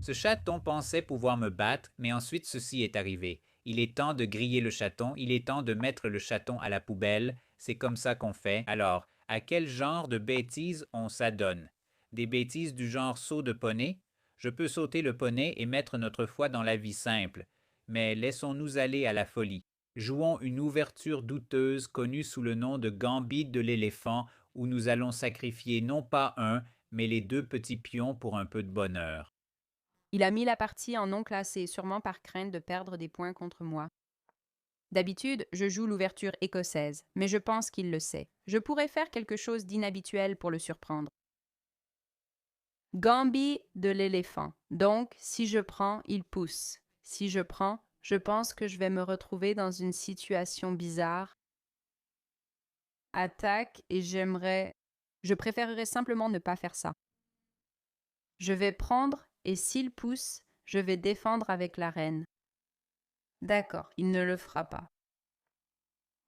Ce chaton pensait pouvoir me battre, mais ensuite ceci est arrivé. Il est temps de griller le chaton, il est temps de mettre le chaton à la poubelle, c'est comme ça qu'on fait. Alors, à quel genre de bêtises on s'adonne? Des bêtises du genre saut de poney? Je peux sauter le poney et mettre notre foi dans la vie simple, mais laissons-nous aller à la folie. Jouons une ouverture douteuse connue sous le nom de Gambit de l'éléphant, où nous allons sacrifier non pas un, mais les deux petits pions pour un peu de bonheur. Il a mis la partie en non classé, sûrement par crainte de perdre des points contre moi. D'habitude, je joue l'ouverture écossaise, mais je pense qu'il le sait. Je pourrais faire quelque chose d'inhabituel pour le surprendre. Gambit de l'éléphant. Donc, si je prends, il pousse. Si je prends, je pense que je vais me retrouver dans une situation bizarre. Attaque et j'aimerais... Je préférerais simplement ne pas faire ça. Je vais prendre et s'il pousse, je vais défendre avec la reine. D'accord, il ne le fera pas.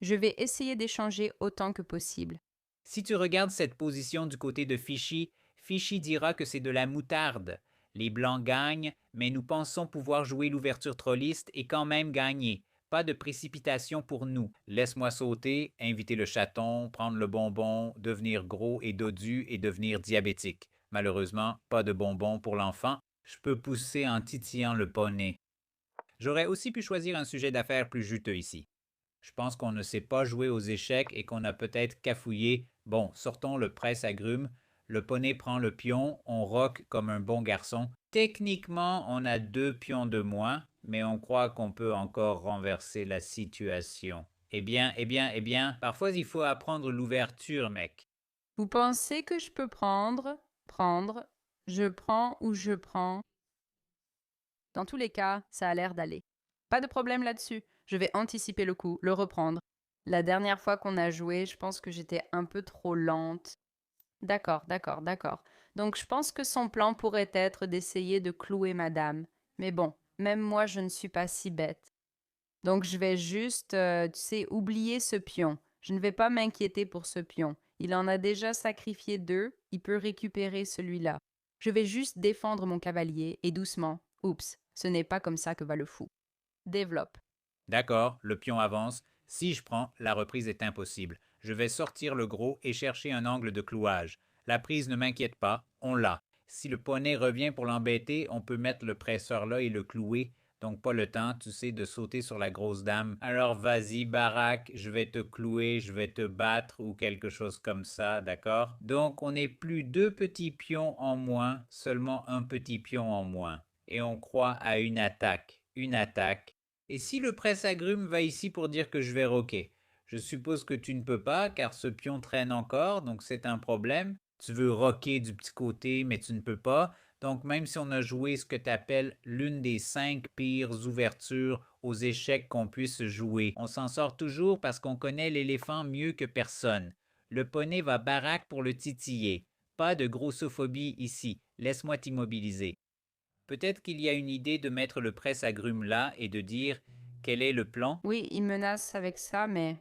Je vais essayer d'échanger autant que possible. Si tu regardes cette position du côté de Fishy, Fishy dira que c'est de la moutarde. Les blancs gagnent, mais nous pensons pouvoir jouer l'ouverture trolliste et quand même gagner. Pas de précipitation pour nous. Laisse-moi sauter, inviter le chaton, prendre le bonbon, devenir gros et dodu et devenir diabétique. Malheureusement, pas de bonbon pour l'enfant. Je peux pousser en titillant le poney. J'aurais aussi pu choisir un sujet d'affaires plus juteux ici. Je pense qu'on ne sait pas jouer aux échecs et qu'on a peut-être cafouillé. Bon, sortons le presse-agrumes. Le poney prend le pion, on roque comme un bon garçon. Techniquement, on a deux pions de moins, mais on croit qu'on peut encore renverser la situation. Parfois il faut apprendre l'ouverture, mec. Vous pensez que je peux prendre, je prends ou je prends? Dans tous les cas, ça a l'air d'aller. Pas de problème là-dessus. Je vais anticiper le coup, le reprendre. La dernière fois qu'on a joué, je pense que j'étais un peu trop lente. D'accord. Donc je pense que son plan pourrait être d'essayer de clouer madame. Mais bon, même moi je ne suis pas si bête. Donc je vais juste, tu sais, oublier ce pion. Je ne vais pas m'inquiéter pour ce pion. Il en a déjà sacrifié deux, il peut récupérer celui-là. Je vais juste défendre mon cavalier et doucement. Oups, ce n'est pas comme ça que va le fou. Développe. D'accord, le pion avance. Si je prends, la reprise est impossible. Je vais sortir le gros et chercher un angle de clouage. La prise ne m'inquiète pas, on l'a. Si le poney revient pour l'embêter, on peut mettre le presseur là et le clouer. Donc pas le temps, tu sais, de sauter sur la grosse dame. Alors vas-y, baraque, je vais te clouer, je vais te battre ou quelque chose comme ça, d'accord? Donc on n'est plus deux petits pions en moins, seulement un petit pion en moins. Et on croit à une attaque. Une attaque. Et si le presse-agrumes va ici pour dire que je vais roquer? Je suppose que tu ne peux pas, car ce pion traîne encore, donc c'est un problème. Tu veux roquer du petit côté, mais tu ne peux pas. Donc même si on a joué ce que tu appelles l'une des 5 pires ouvertures aux échecs qu'on puisse jouer, on s'en sort toujours parce qu'on connaît l'éléphant mieux que personne. Le poney va baraque pour le titiller. Pas de grossophobie ici. Laisse-moi t'immobiliser. Peut-être qu'il y a une idée de mettre le presse-agrumes là et de dire quel est le plan. Oui, il menace avec ça, mais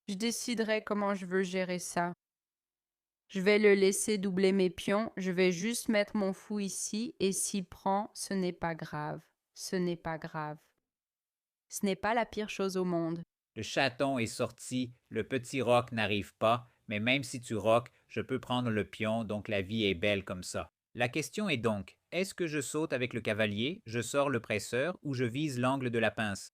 je déciderai comment je veux gérer ça. Je vais le laisser doubler mes pions, je vais juste mettre mon fou ici, et s'il prend, ce n'est pas grave. Ce n'est pas grave. Ce n'est pas la pire chose au monde. Le chaton est sorti, le petit roc n'arrive pas, mais même si tu roques, je peux prendre le pion, donc la vie est belle comme ça. La question est donc, est-ce que je saute avec le cavalier, je sors le presseur ou je vise l'angle de la pince?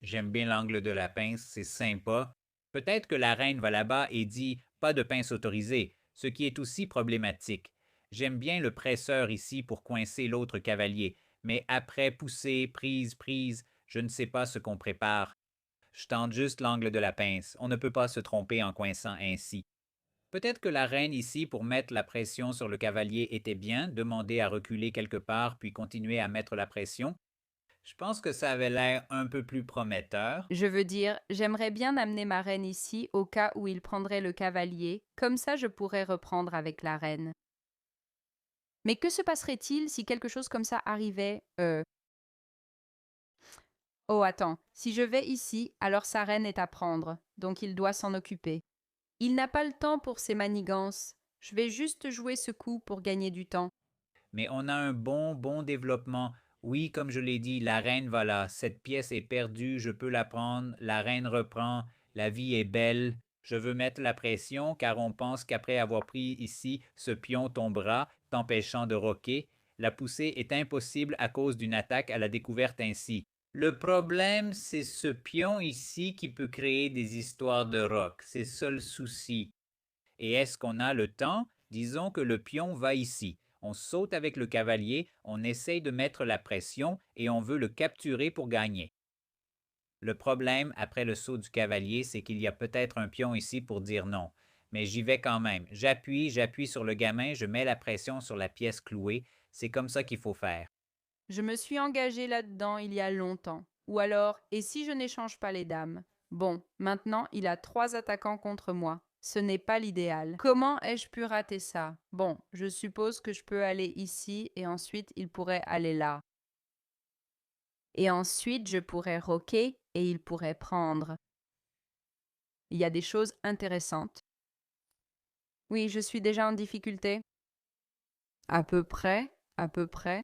J'aime bien l'angle de la pince, c'est sympa. Peut-être que la reine va là-bas et dit pas de pince autorisée, ce qui est aussi problématique. J'aime bien le presseur ici pour coincer l'autre cavalier, mais après pousser, prise, je ne sais pas ce qu'on prépare. Je tente juste l'angle de la pince. On ne peut pas se tromper en coinçant ainsi. Peut-être que la reine ici, pour mettre la pression sur le cavalier, était bien, demander à reculer quelque part, puis continuer à mettre la pression. Je pense que ça avait l'air un peu plus prometteur. Je veux dire, j'aimerais bien amener ma reine ici au cas où il prendrait le cavalier, comme ça je pourrais reprendre avec la reine. Mais que se passerait-il si quelque chose comme ça arrivait Oh, attends, si je vais ici, alors sa reine est à prendre, donc il doit s'en occuper. Il n'a pas le temps pour ses manigances. Je vais juste jouer ce coup pour gagner du temps. Mais on a un bon développement. Oui, comme je l'ai dit, la reine va là. Cette pièce est perdue, je peux la prendre. La reine reprend. La vie est belle. Je veux mettre la pression car on pense qu'après avoir pris ici, ce pion tombera, t'empêchant de roquer. La poussée est impossible à cause d'une attaque à la découverte ainsi. Le problème, c'est ce pion ici qui peut créer des histoires de roc. C'est ça le souci. Et est-ce qu'on a le temps? Disons que le pion va ici. On saute avec le cavalier, on essaye de mettre la pression et on veut le capturer pour gagner. Le problème après le saut du cavalier, c'est qu'il y a peut-être un pion ici pour dire non. Mais j'y vais quand même. J'appuie sur le gamin, je mets la pression sur la pièce clouée. C'est comme ça qu'il faut faire. Je me suis engagée là-dedans il y a longtemps. Ou alors, et si je n'échange pas les dames? Bon, maintenant il a 3 attaquants contre moi. Ce n'est pas l'idéal. Comment ai-je pu rater ça? Bon, je suppose que je peux aller ici et ensuite il pourrait aller là. Et ensuite je pourrais roquer et il pourrait prendre. Il y a des choses intéressantes. Oui, je suis déjà en difficulté. À peu près, à peu près.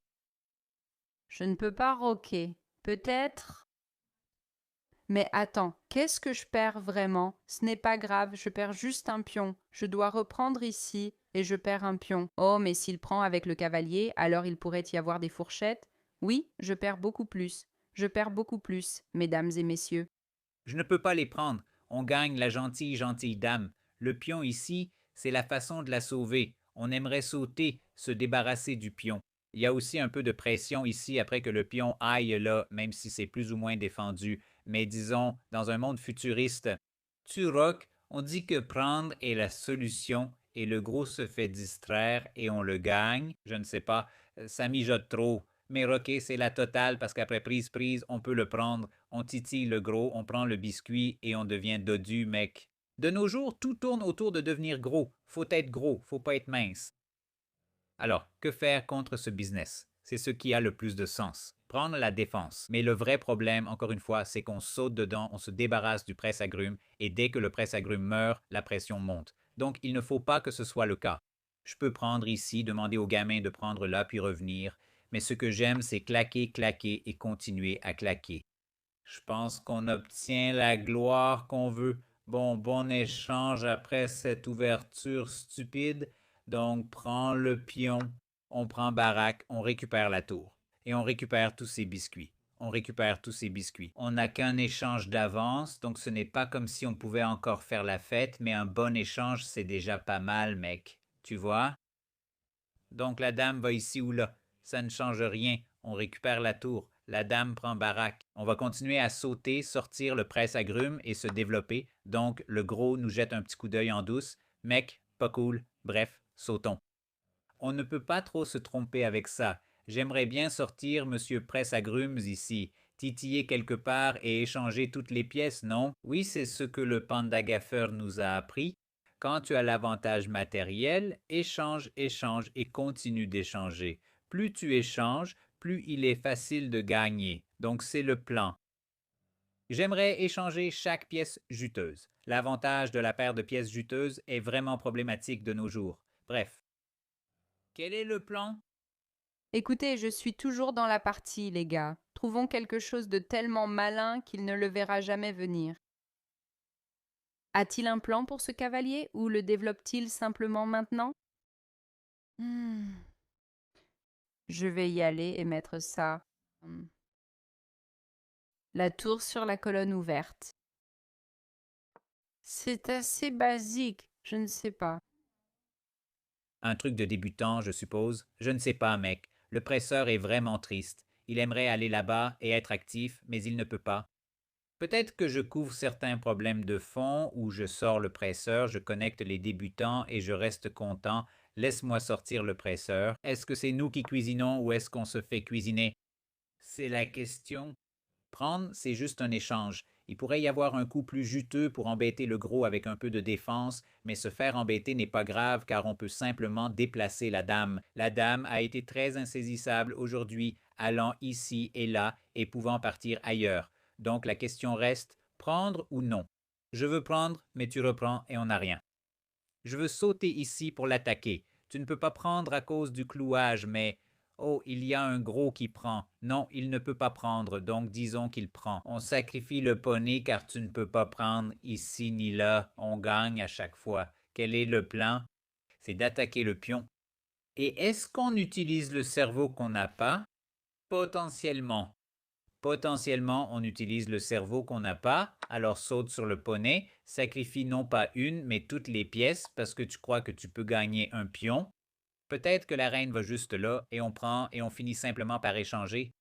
Je ne peux pas roquer. Peut-être. Mais attends, qu'est-ce que je perds vraiment? Ce n'est pas grave, je perds juste un pion. Je dois reprendre ici et je perds un pion. Oh, mais s'il prend avec le cavalier, alors il pourrait y avoir des fourchettes. Oui, je perds beaucoup plus. Je perds beaucoup plus, mesdames et messieurs. Je ne peux pas les prendre. On gagne la gentille dame. Le pion ici, c'est la façon de la sauver. On aimerait sauter, se débarrasser du pion. Il y a aussi un peu de pression ici après que le pion aille là, même si c'est plus ou moins défendu. Mais disons, dans un monde futuriste, tu rock, on dit que prendre est la solution et le gros se fait distraire et on le gagne. Je ne sais pas, ça mijote trop. Mais rocker, c'est la totale parce qu'après prise, on peut le prendre. On titille le gros, on prend le biscuit et on devient dodu, mec. De nos jours, tout tourne autour de devenir gros. Faut être gros, faut pas être mince. Alors, que faire contre ce business? C'est ce qui a le plus de sens. Prendre la défense. Mais le vrai problème, encore une fois, c'est qu'on saute dedans, on se débarrasse du presse-agrumes et dès que le presse-agrumes meurt, la pression monte. Donc, il ne faut pas que ce soit le cas. Je peux prendre ici, demander au gamin de prendre là puis revenir, mais ce que j'aime, c'est claquer et continuer à claquer. Je pense qu'on obtient la gloire qu'on veut. Bon échange après cette ouverture stupide. Donc, prends le pion, on prend baraque, on récupère la tour. Et on récupère tous ces biscuits. On récupère tous ces biscuits. On n'a qu'un échange d'avance, donc ce n'est pas comme si on pouvait encore faire la fête, mais un bon échange, c'est déjà pas mal, mec. Tu vois? Donc la dame va ici ou là. Ça ne change rien. On récupère la tour. La dame prend baraque. On va continuer à sauter, sortir le presse-agrumes et se développer. Donc le gros nous jette un petit coup d'œil en douce. Mec, pas cool. Bref, sautons. On ne peut pas trop se tromper avec ça. J'aimerais bien sortir Monsieur Presse-Agrumes ici, titiller quelque part et échanger toutes les pièces, non? Oui, c'est ce que le panda gaffeur nous a appris. Quand tu as l'avantage matériel, échange et continue d'échanger. Plus tu échanges, plus il est facile de gagner. Donc c'est le plan. J'aimerais échanger chaque pièce juteuse. L'avantage de la paire de pièces juteuses est vraiment problématique de nos jours. Bref. Quel est le plan? Écoutez, je suis toujours dans la partie, les gars. Trouvons quelque chose de tellement malin qu'il ne le verra jamais venir. A-t-il un plan pour ce cavalier ou le développe-t-il simplement maintenant? Hmm. Je vais y aller et mettre ça. La tour sur la colonne ouverte. C'est assez basique, je ne sais pas. Un truc de débutant, je suppose. Je ne sais pas, mec. Le presseur est vraiment triste. Il aimerait aller là-bas et être actif, mais il ne peut pas. Peut-être que je couvre certains problèmes de fond où je sors le presseur, je connecte les débutants et je reste content. Laisse-moi sortir le presseur. Est-ce que c'est nous qui cuisinons ou est-ce qu'on se fait cuisiner? C'est la question. Prendre, c'est juste un échange. Il pourrait y avoir un coup plus juteux pour embêter le gros avec un peu de défense, mais se faire embêter n'est pas grave car on peut simplement déplacer la dame. La dame a été très insaisissable aujourd'hui, allant ici et là et pouvant partir ailleurs. Donc la question reste, prendre ou non? Je veux prendre, mais tu reprends et on n'a rien. Je veux sauter ici pour l'attaquer. Tu ne peux pas prendre à cause du clouage, mais... Oh, il y a un gros qui prend. Non, il ne peut pas prendre, donc disons qu'il prend. On sacrifie le poney car tu ne peux pas prendre ici ni là. On gagne à chaque fois. Quel est le plan? C'est d'attaquer le pion. Et est-ce qu'on utilise le cerveau qu'on n'a pas? Potentiellement. Potentiellement, on utilise le cerveau qu'on n'a pas, alors saute sur le poney, sacrifie non pas une, mais toutes les pièces parce que tu crois que tu peux gagner un pion. Peut-être que la reine va juste là et on prend et on finit simplement par échanger.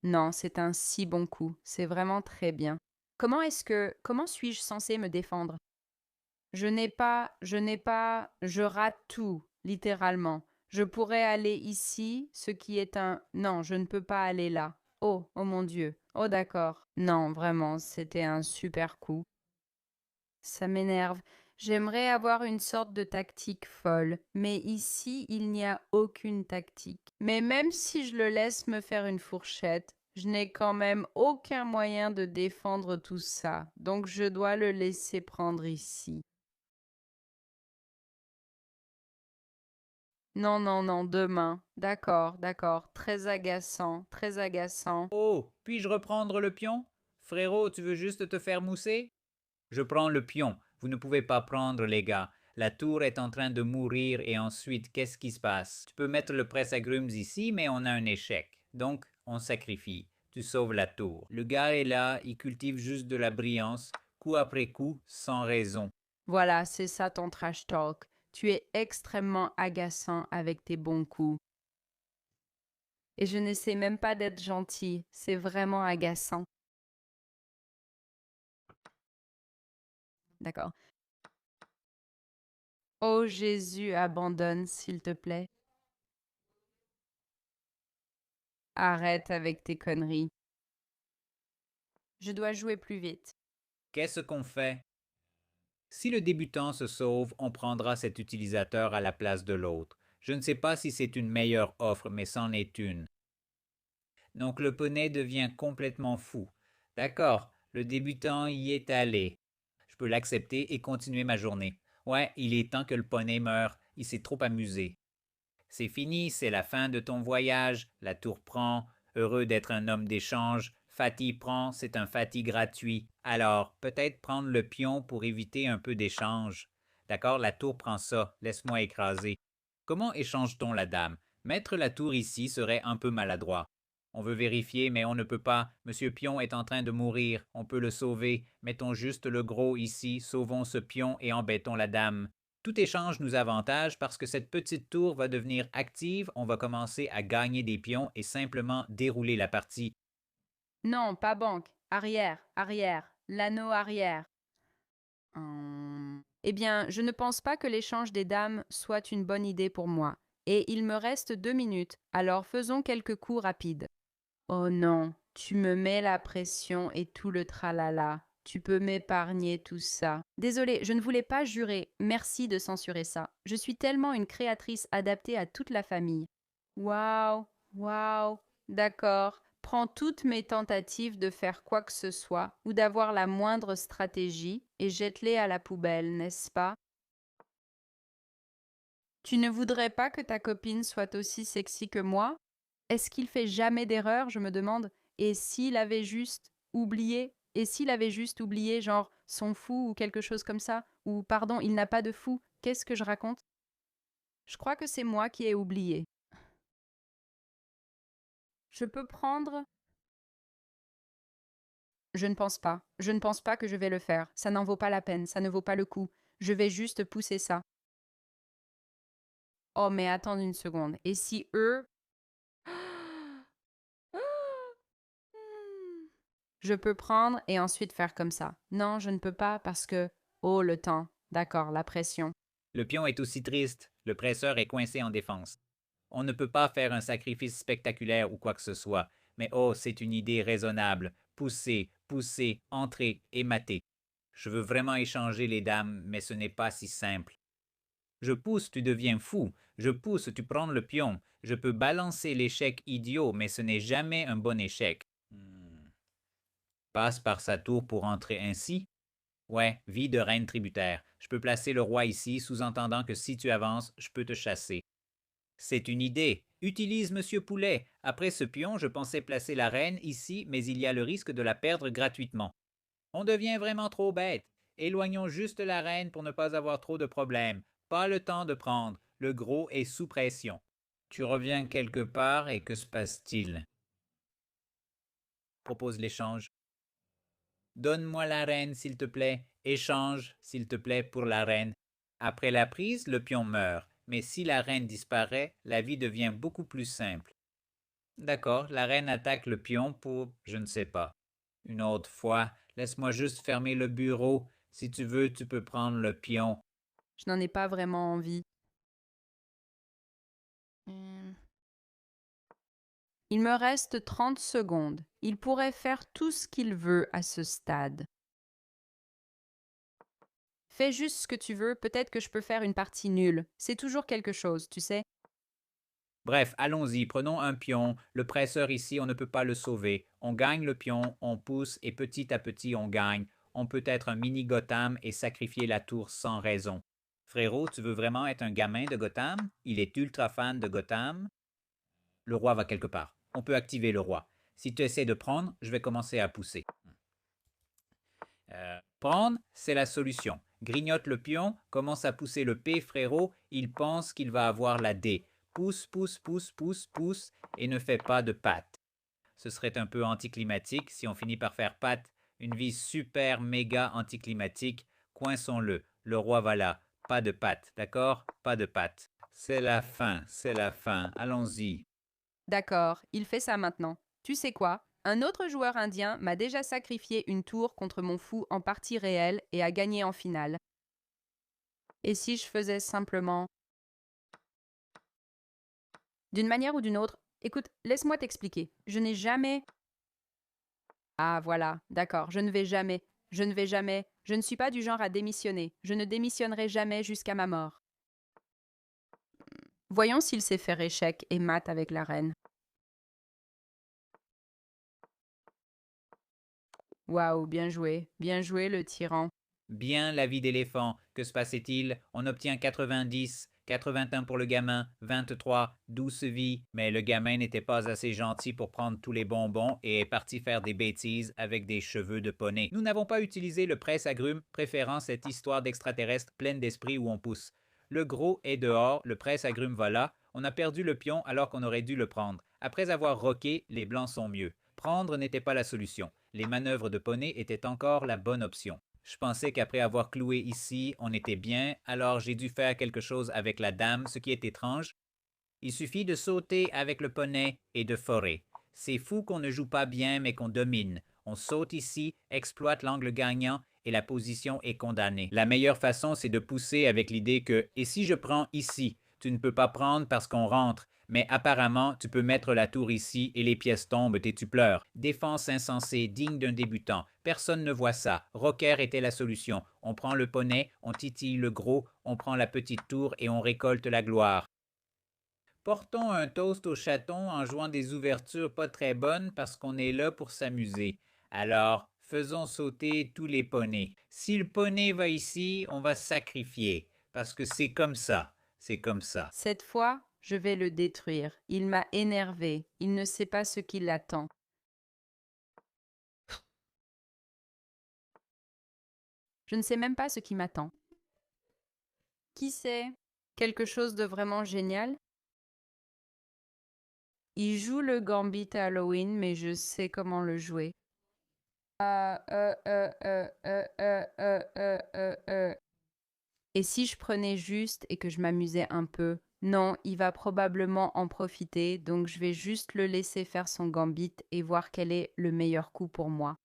Non, c'est un si bon coup. C'est vraiment très bien. Comment suis-je censé me défendre? Je rate tout, littéralement. Je pourrais aller ici, ce qui est un... Non, je ne peux pas aller là. Oh, oh mon Dieu. Oh d'accord. Non, vraiment, c'était un super coup. Ça m'énerve. J'aimerais avoir une sorte de tactique folle, mais ici, il n'y a aucune tactique. Mais même si je le laisse me faire une fourchette, je n'ai quand même aucun moyen de défendre tout ça, donc je dois le laisser prendre ici. Non, non, non, demain. D'accord, d'accord. Très agaçant, très agaçant. Oh, puis-je reprendre le pion? Frérot, tu veux juste te faire mousser? Je prends le pion. Vous ne pouvez pas prendre, les gars. La tour est en train de mourir et ensuite, qu'est-ce qui se passe? Tu peux mettre le presse-agrumes ici, mais on a un échec. Donc, on sacrifie. Tu sauves la tour. Le gars est là, il cultive juste de la brillance, coup après coup, sans raison. Voilà, c'est ça ton trash talk. Tu es extrêmement agaçant avec tes bons coups. Et je n'essaie même pas d'être gentil. C'est vraiment agaçant. D'accord. Oh Jésus, abandonne, s'il te plaît. Arrête avec tes conneries. Je dois jouer plus vite. Qu'est-ce qu'on fait? Si le débutant se sauve, on prendra cet utilisateur à la place de l'autre. Je ne sais pas si c'est une meilleure offre, mais c'en est une. Donc le poney devient complètement fou. D'accord, le débutant y est allé. Je peux l'accepter et continuer ma journée. Ouais, il est temps que le poney meure, il s'est trop amusé. C'est fini, c'est la fin de ton voyage, la tour prend, heureux d'être un homme d'échange, Fatih prend, c'est un Fatih gratuit. Alors, peut-être prendre le pion pour éviter un peu d'échange. D'accord, la tour prend ça, laisse-moi écraser. Comment échange-t-on la dame? Mettre la tour ici serait un peu maladroit. On veut vérifier, mais on ne peut pas. Monsieur Pion est en train de mourir. On peut le sauver. Mettons juste le gros ici, sauvons ce pion et embêtons la dame. Tout échange nous avantage parce que cette petite tour va devenir active, on va commencer à gagner des pions et simplement dérouler la partie. Non, pas banque. Arrière, arrière. L'anneau arrière. Eh bien, je ne pense pas que l'échange des dames soit une bonne idée pour moi. Et il me reste 2 minutes, alors faisons quelques coups rapides. Oh non, tu me mets la pression et tout le tralala. Tu peux m'épargner tout ça. Désolée, je ne voulais pas jurer. Merci de censurer ça. Je suis tellement une créatrice adaptée à toute la famille. Waouh, waouh, d'accord. Prends toutes mes tentatives de faire quoi que ce soit ou d'avoir la moindre stratégie et jette-les à la poubelle, n'est-ce pas? Tu ne voudrais pas que ta copine soit aussi sexy que moi? Est-ce qu'il fait jamais d'erreur, je me demande? Et s'il avait juste oublié? Et s'il avait juste oublié, genre, son fou ou quelque chose comme ça? Ou, pardon, il n'a pas de fou. Qu'est-ce que je raconte? Je crois que c'est moi qui ai oublié. Je peux prendre... Je ne pense pas. Je ne pense pas que je vais le faire. Ça n'en vaut pas la peine, ça ne vaut pas le coup. Je vais juste pousser ça. Oh, mais attends une seconde. Et si eux... Je peux prendre et ensuite faire comme ça. Non, je ne peux pas parce que... Oh, le temps. D'accord, la pression. Le pion est aussi triste, le presseur est coincé en défense. On ne peut pas faire un sacrifice spectaculaire ou quoi que ce soit, mais oh, c'est une idée raisonnable. Pousser, pousser, entrer et mater. Je veux vraiment échanger les dames, mais ce n'est pas si simple. Je pousse, tu deviens fou. Je pousse, tu prends le pion. Je peux balancer l'échec idiot, mais ce n'est jamais un bon échec. Passe par sa tour pour entrer ainsi. Ouais, vie de reine tributaire. Je peux placer le roi ici, sous-entendant que si tu avances, je peux te chasser. C'est une idée. Utilise Monsieur Poulet. Après ce pion, je pensais placer la reine ici, mais il y a le risque de la perdre gratuitement. On devient vraiment trop bête. Éloignons juste la reine pour ne pas avoir trop de problèmes. Pas le temps de prendre. Le gros est sous pression. Tu reviens quelque part et que se passe-t-il? Propose l'échange. Donne-moi la reine, s'il te plaît. Échange, s'il te plaît, pour la reine. Après la prise, le pion meurt. Mais si la reine disparaît, la vie devient beaucoup plus simple. D'accord, la reine attaque le pion pour, je ne sais pas. Une autre fois, laisse-moi juste fermer le bureau. Si tu veux, tu peux prendre le pion. Je n'en ai pas vraiment envie. Il me reste 30 secondes. Il pourrait faire tout ce qu'il veut à ce stade. Fais juste ce que tu veux, peut-être que je peux faire une partie nulle. C'est toujours quelque chose, tu sais. Bref, allons-y, prenons un pion. Le presseur ici, on ne peut pas le sauver. On gagne le pion, on pousse et petit à petit on gagne. On peut être un mini Gotham et sacrifier la tour sans raison. Frérot, tu veux vraiment être un gamin de Gotham? Il est ultra fan de Gotham. Le roi va quelque part. On peut activer le roi. Si tu essaies de prendre, je vais commencer à pousser. Prendre, c'est la solution. Grignote le pion, commence à pousser le P, frérot, il pense qu'il va avoir la D. Pousse, pousse, pousse, pousse, pousse, et ne fais pas de patte. Ce serait un peu anticlimatique si on finit par faire patte. Une vie super méga anticlimatique. Coinçons-le. Le roi va là. Pas de patte, d'accord? Pas de patte. C'est la fin, c'est la fin. Allons-y. D'accord, il fait ça maintenant. Tu sais quoi? Un autre joueur indien m'a déjà sacrifié une tour contre mon fou en partie réelle et a gagné en finale. Et si je faisais simplement... D'une manière ou d'une autre, écoute, laisse-moi t'expliquer. Je n'ai jamais... Ah voilà, d'accord, je ne vais jamais, je ne vais jamais, je ne suis pas du genre à démissionner, je ne démissionnerai jamais jusqu'à ma mort. Voyons s'il sait faire échec et mat avec la reine. Waouh, bien joué le tyran. Bien la vie d'éléphant. Que se passait-il? On obtient 90, 81 pour le gamin, 23, douce vie. Mais le gamin n'était pas assez gentil pour prendre tous les bonbons et est parti faire des bêtises avec des cheveux de poney. Nous n'avons pas utilisé le presse-agrumes, préférant cette histoire d'extraterrestre pleine d'esprit où on pousse. Le gros est dehors, le presse-agrumes va là. On a perdu le pion alors qu'on aurait dû le prendre. Après avoir roqué, les blancs sont mieux. Prendre n'était pas la solution. Les manœuvres de poney étaient encore la bonne option. Je pensais qu'après avoir cloué ici, on était bien, alors j'ai dû faire quelque chose avec la dame, ce qui est étrange. Il suffit de sauter avec le poney et de forer. C'est fou qu'on ne joue pas bien, mais qu'on domine. On saute ici, exploite l'angle gagnant et la position est condamnée. La meilleure façon, c'est de pousser avec l'idée que « et si je prends ici ?» Tu ne peux pas prendre parce qu'on rentre, mais apparemment, tu peux mettre la tour ici et les pièces tombent et tu pleures. Défense insensée, digne d'un débutant. Personne ne voit ça. Rocker était la solution. On prend le poney, on titille le gros, on prend la petite tour et on récolte la gloire. Portons un toast au chaton en jouant des ouvertures pas très bonnes parce qu'on est là pour s'amuser. Alors, faisons sauter tous les poneys. Si le poney va ici, on va sacrifier. Parce que c'est comme ça. C'est comme ça. Cette fois, je vais le détruire. Il m'a énervé. Il ne sait pas ce qui l'attend. Je ne sais même pas ce qui m'attend. Qui sait? Quelque chose de vraiment génial? Il joue le Gambit à Halloween, mais je sais comment le jouer. Et si je prenais juste et que je m'amusais un peu? Non, il va probablement en profiter, donc je vais juste le laisser faire son Gambit et voir quel est le meilleur coup pour moi.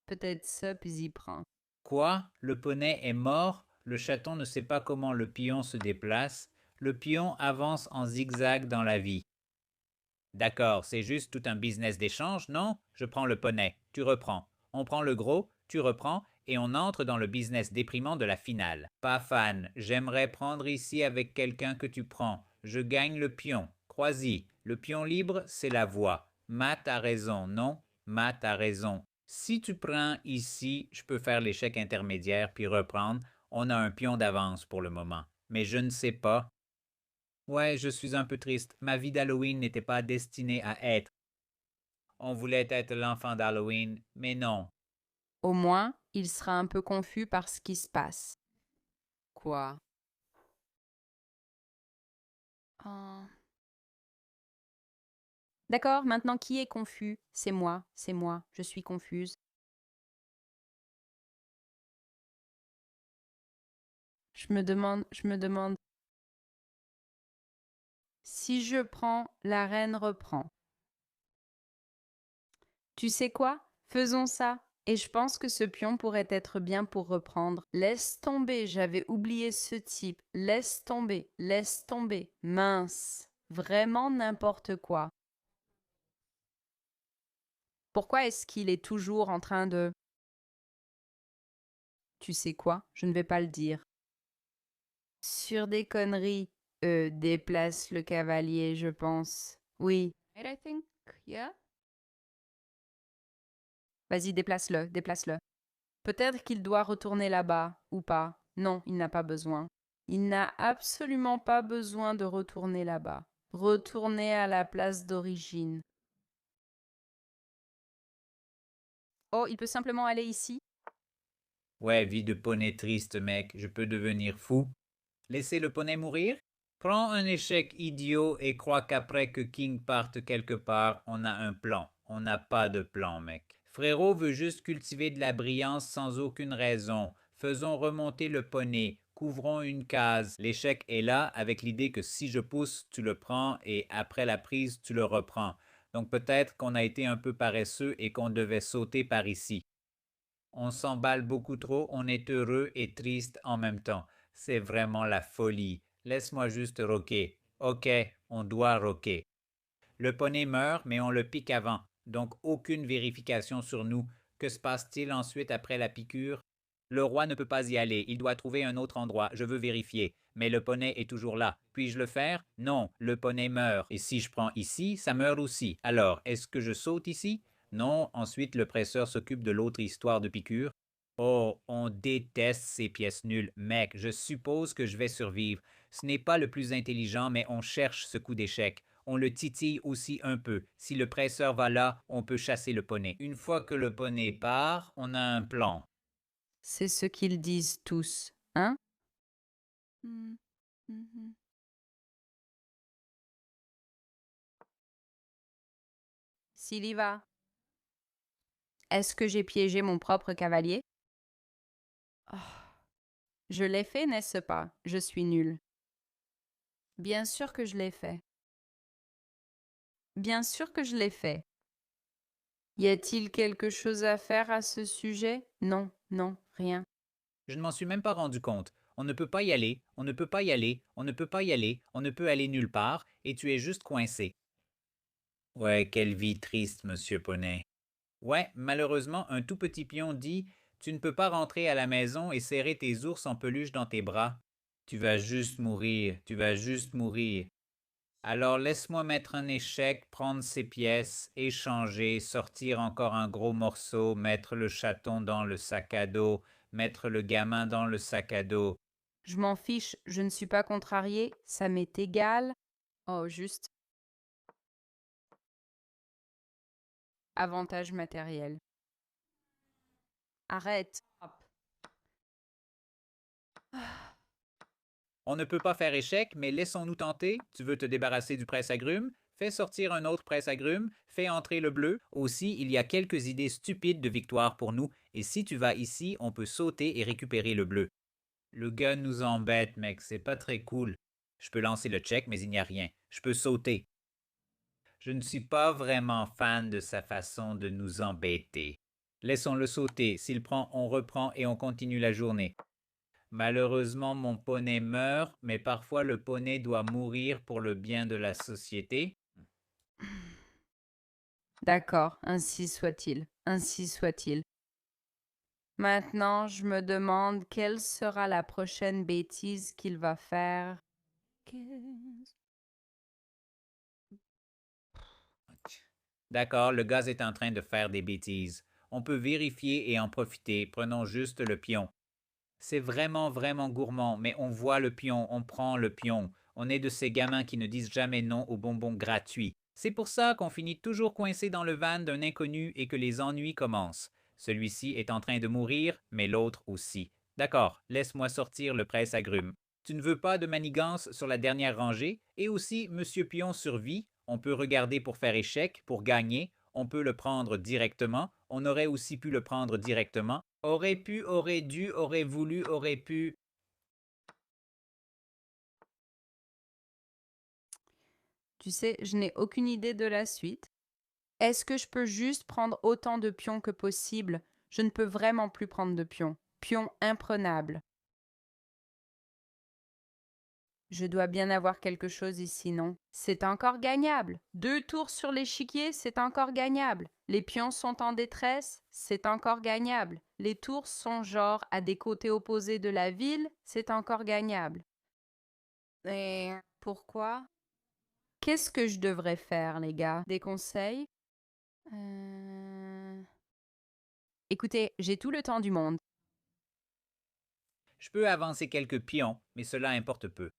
Peut-être ça, puis il prend. Quoi? Le poney est mort? Le chaton ne sait pas comment le pion se déplace. Le pion avance en zigzag dans la vie. D'accord, c'est juste tout un business d'échange, non? Je prends le poney, tu reprends. On prend le gros, tu reprends, et on entre dans le business déprimant de la finale. Pas fan, j'aimerais prendre ici avec quelqu'un que tu prends. Je gagne le pion. Crois-y, le pion libre, c'est la voie. Matt a raison, non? Matt a raison. Si tu prends ici, je peux faire l'échec intermédiaire puis reprendre. On a un pion d'avance pour le moment. Mais je ne sais pas. Ouais, je suis un peu triste. Ma vie d'Halloween n'était pas destinée à être. On voulait être l'enfant d'Halloween, mais non. Au moins, il sera un peu confus par ce qui se passe. Quoi? Oh. D'accord, maintenant qui est confus? C'est moi, je suis confuse. Je me demande. Si je prends, la reine reprend. Tu sais quoi? Faisons ça. Et je pense que ce pion pourrait être bien pour reprendre. Laisse tomber, j'avais oublié ce type. Laisse tomber, laisse tomber. Mince. Vraiment n'importe quoi. Pourquoi est-ce qu'il est toujours en train de... Tu sais quoi? Je ne vais pas le dire. Sur des conneries. Déplace le cavalier, je pense. Oui. I think, yeah? Vas-y, déplace-le, déplace-le. Peut-être qu'il doit retourner là-bas, ou pas. Non, il n'a pas besoin. Il n'a absolument pas besoin de retourner là-bas. Retourner à la place d'origine. Oh, il peut simplement aller ici. Ouais, vie de poney triste, mec. Je peux devenir fou. Laisser le poney mourir? Prends un échec idiot et crois qu'après que King parte quelque part, on a un plan. On n'a pas de plan, mec. Frérot veut juste cultiver de la brillance sans aucune raison. Faisons remonter le poney. Couvrons une case. L'échec est là avec l'idée que si je pousse, tu le prends et après la prise, tu le reprends. Donc peut-être qu'on a été un peu paresseux et qu'on devait sauter par ici. On s'emballe beaucoup trop, on est heureux et triste en même temps. C'est vraiment la folie. Laisse-moi juste rocker. Ok, on doit rocker. Le poney meurt, mais on le pique avant, donc aucune vérification sur nous. Que se passe-t-il ensuite après la piqûre? Le roi ne peut pas y aller, il doit trouver un autre endroit, je veux vérifier. Mais le poney est toujours là. Puis-je le faire? Non, le poney meurt. Et si je prends ici, ça meurt aussi. Alors, est-ce que je saute ici? Non, ensuite le presseur s'occupe de l'autre histoire de piqûre. Oh, on déteste ces pièces nulles. Mec, je suppose que je vais survivre. Ce n'est pas le plus intelligent, mais on cherche ce coup d'échec. On le titille aussi un peu. Si le presseur va là, on peut chasser le poney. Une fois que le poney part, on a un plan. C'est ce qu'ils disent tous, hein? Mm. Mhm. S'il y va. Est-ce que j'ai piégé mon propre cavalier? Oh. Je l'ai fait, n'est-ce pas? Je suis nulle. Bien sûr que je l'ai fait. Bien sûr que je l'ai fait. Y a-t-il quelque chose à faire à ce sujet? Non, non, rien. Je ne m'en suis même pas rendu compte. On ne peut pas y aller, on ne peut pas y aller, on ne peut pas y aller, on ne peut aller nulle part, et tu es juste coincé. Ouais, quelle vie triste, monsieur Poney. Ouais, malheureusement, un tout petit pion dit: Tu ne peux pas rentrer à la maison et serrer tes ours en peluche dans tes bras. Tu vas juste mourir, tu vas juste mourir. Alors laisse-moi mettre un échec, prendre ces pièces, échanger, sortir encore un gros morceau, mettre le chaton dans le sac à dos, mettre le gamin dans le sac à dos. Je m'en fiche, je ne suis pas contrariée, ça m'est égal. Oh, juste. Avantage matériel. Arrête. Hop. On ne peut pas faire échec, mais laissons-nous tenter. Tu veux te débarrasser du presse-agrumes? Fais sortir un autre presse-agrumes, fais entrer le bleu. Aussi, il y a quelques idées stupides de victoire pour nous, et si tu vas ici, on peut sauter et récupérer le bleu. Le gars nous embête, mec, c'est pas très cool. Je peux lancer le check, mais il n'y a rien. Je peux sauter. Je ne suis pas vraiment fan de sa façon de nous embêter. Laissons-le sauter. S'il prend, on reprend et on continue la journée. Malheureusement, mon poney meurt, mais parfois le poney doit mourir pour le bien de la société. D'accord, ainsi soit-il, ainsi soit-il. Maintenant, je me demande quelle sera la prochaine bêtise qu'il va faire. D'accord, le gaz est en train de faire des bêtises. On peut vérifier et en profiter. Prenons juste le pion. C'est vraiment, vraiment gourmand, mais on voit le pion, on prend le pion. On est de ces gamins qui ne disent jamais non aux bonbons gratuits. C'est pour ça qu'on finit toujours coincé dans le van d'un inconnu et que les ennuis commencent. Celui-ci est en train de mourir, mais l'autre aussi. D'accord, laisse-moi sortir le presse-agrumes. Tu ne veux pas de manigance sur la dernière rangée? Et aussi, Monsieur Pion survit. On peut regarder pour faire échec, pour gagner. On peut le prendre directement. On aurait aussi pu le prendre directement. Aurait pu, aurait dû, aurait voulu, aurait pu. Tu sais, je n'ai aucune idée de la suite. Est-ce que je peux juste prendre autant de pions que possible? Je ne peux vraiment plus prendre de pions. Pions imprenables. Je dois bien avoir quelque chose ici, non? C'est encore gagnable. 2 tours sur l'échiquier, c'est encore gagnable. Les pions sont en détresse, c'est encore gagnable. Les tours sont genre à des côtés opposés de la ville, c'est encore gagnable. Et pourquoi? Qu'est-ce que je devrais faire, les gars? Des conseils? Écoutez, j'ai tout le temps du monde. Je peux avancer quelques pions, mais cela importe peu.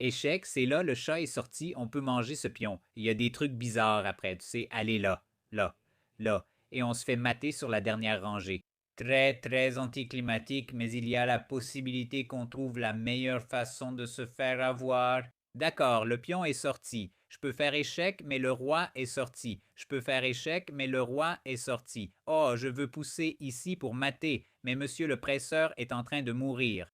Échec, c'est là, le chat est sorti, on peut manger ce pion. Il y a des trucs bizarres après, tu sais, allez là, là, là, et on se fait mater sur la dernière rangée. Très, très anticlimatique, mais il y a la possibilité qu'on trouve la meilleure façon de se faire avoir. D'accord, le pion est sorti. Je peux faire échec, mais le roi est sorti. Je peux faire échec, mais le roi est sorti. Oh, je veux pousser ici pour mater, mais monsieur le presseur est en train de mourir.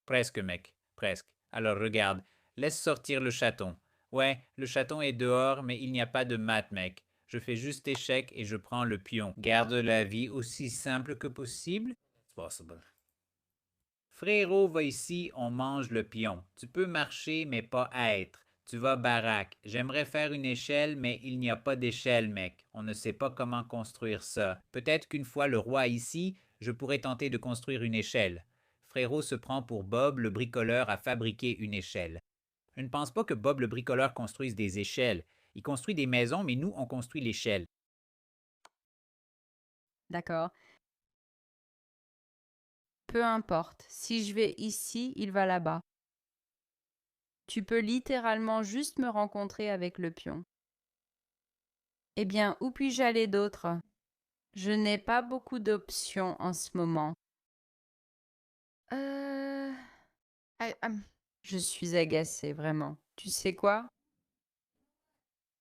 Presque, mec, presque. Alors regarde, laisse sortir le chaton. Ouais, le chaton est dehors, mais il n'y a pas de mat, mec. Je fais juste échec et je prends le pion. Garde la vie aussi simple que possible. Possible. Frérot va ici, on mange le pion. Tu peux marcher, mais pas être. Tu vas baraque. J'aimerais faire une échelle, mais il n'y a pas d'échelle, mec. On ne sait pas comment construire ça. Peut-être qu'une fois le roi ici, je pourrais tenter de construire une échelle. Frérot se prend pour Bob le bricoleur à fabriquer une échelle. Je ne pense pas que Bob le bricoleur construise des échelles. Il construit des maisons, mais nous, on construit l'échelle. D'accord. Peu importe. Si je vais ici, il va là-bas. Tu peux littéralement juste me rencontrer avec le pion. Eh bien, où puis-je aller d'autre? Je n'ai pas beaucoup d'options en ce moment. Euh... Je suis agacée, vraiment. Tu sais quoi?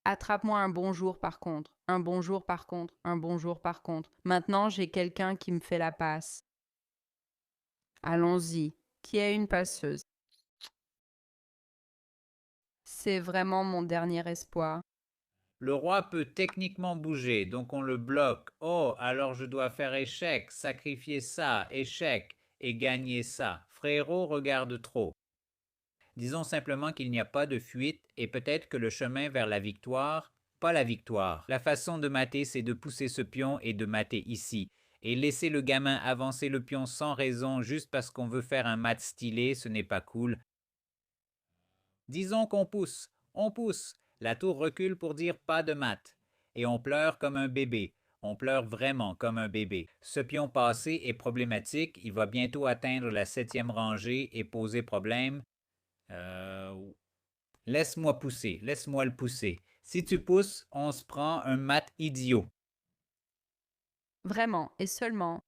Attrape-moi un bonjour par contre. Un bonjour par contre. Un bonjour par contre. Maintenant, j'ai quelqu'un qui me fait la passe. Allons-y. Qui a une passeuse? C'est vraiment mon dernier espoir. Le roi peut techniquement bouger, donc on le bloque. Oh, alors je dois faire échec, sacrifier ça, échec, et gagner ça. Frérot regarde trop. Disons simplement qu'il n'y a pas de fuite et peut-être que le chemin vers la victoire, pas la victoire. La façon de mater, c'est de pousser ce pion et de mater ici. Et laisser le gamin avancer le pion sans raison juste parce qu'on veut faire un mat stylé, ce n'est pas cool. Disons qu'on pousse, on pousse. La tour recule pour dire pas de mat. Et on pleure comme un bébé. On pleure vraiment comme un bébé. Ce pion passé est problématique. Il va bientôt atteindre la 7e rangée et poser problème. Laisse-moi pousser, laisse-moi le pousser. Si tu pousses, on se prend un mat idiot. Vraiment, et seulement.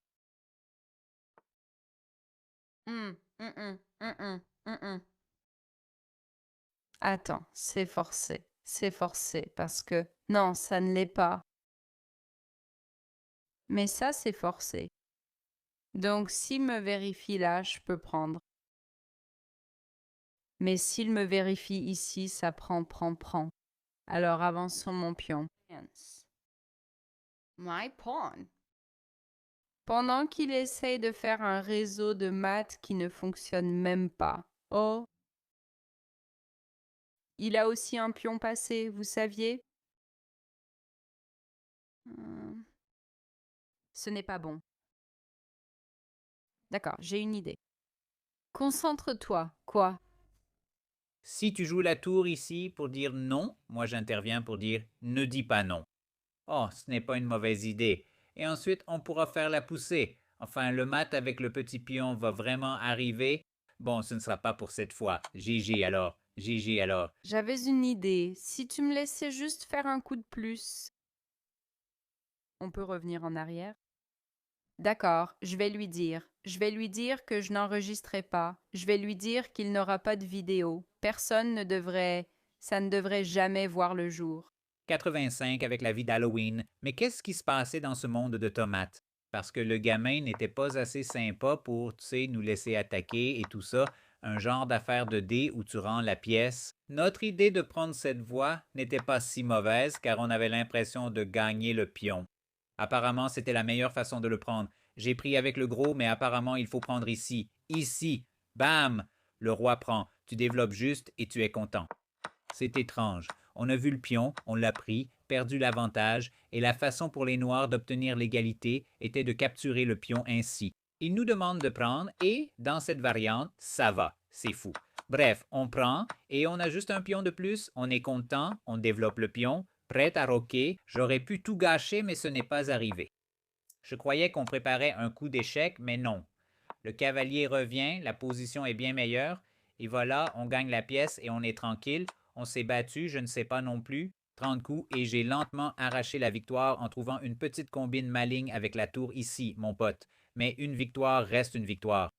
Hum, hum, hum, hum, hum, hum, hum. Attends, c'est forcé. C'est forcé parce que... Non, ça ne l'est pas. Mais ça, c'est forcé. Donc, s'il me vérifie là, je peux prendre. Mais s'il me vérifie ici, ça prend. Alors, avançons mon pion. My pawn. Pendant qu'il essaye de faire un réseau de maths qui ne fonctionne même pas. Oh, il a aussi un pion passé, vous saviez? Ce n'est pas bon. D'accord, j'ai une idée. Concentre-toi. Quoi? Si tu joues la tour ici pour dire non, moi j'interviens pour dire ne dis pas non. Oh, ce n'est pas une mauvaise idée. et ensuite on pourra faire la poussée. Enfin, le mat avec le petit pion va vraiment arriver. Bon, ce ne sera pas pour cette fois. GG alors, GG alors. J'avais une idée. Si tu me laissais juste faire un coup de plus. On peut revenir en arrière? D'accord, je vais lui dire. Je vais lui dire que je n'enregistrerai pas. Je vais lui dire qu'il n'aura pas de vidéo. Personne ne devrait. Ça ne devrait jamais voir le jour. 85 avec la vie d'Halloween. Mais qu'est-ce qui se passait dans ce monde de tomates? Parce que le gamin n'était pas assez sympa pour, tu sais, nous laisser attaquer et tout ça, un genre d'affaire de dés où tu rends la pièce. Notre idée de prendre cette voie n'était pas si mauvaise car on avait l'impression de gagner le pion. Apparemment, c'était la meilleure façon de le prendre. J'ai pris avec le gros, mais apparemment, il faut prendre ici. Ici. Bam! Le roi prend. Tu développes juste et tu es content. C'est étrange. On a vu le pion, on l'a pris, perdu l'avantage, et la façon pour les Noirs d'obtenir l'égalité était de capturer le pion ainsi. Ils nous demandent de prendre, et, dans cette variante, ça va. C'est fou. Bref, on prend, et on a juste un pion de plus, on est content, on développe le pion, prêt à roquer. J'aurais pu tout gâcher, mais ce n'est pas arrivé. Je croyais qu'on préparait un coup d'échec, mais non. Le cavalier revient, la position est bien meilleure, et voilà, on gagne la pièce et on est tranquille. On s'est battu, je ne sais pas non plus, 30 coups, et j'ai lentement arraché la victoire en trouvant une petite combine maligne avec la tour ici, mon pote. Mais une victoire reste une victoire.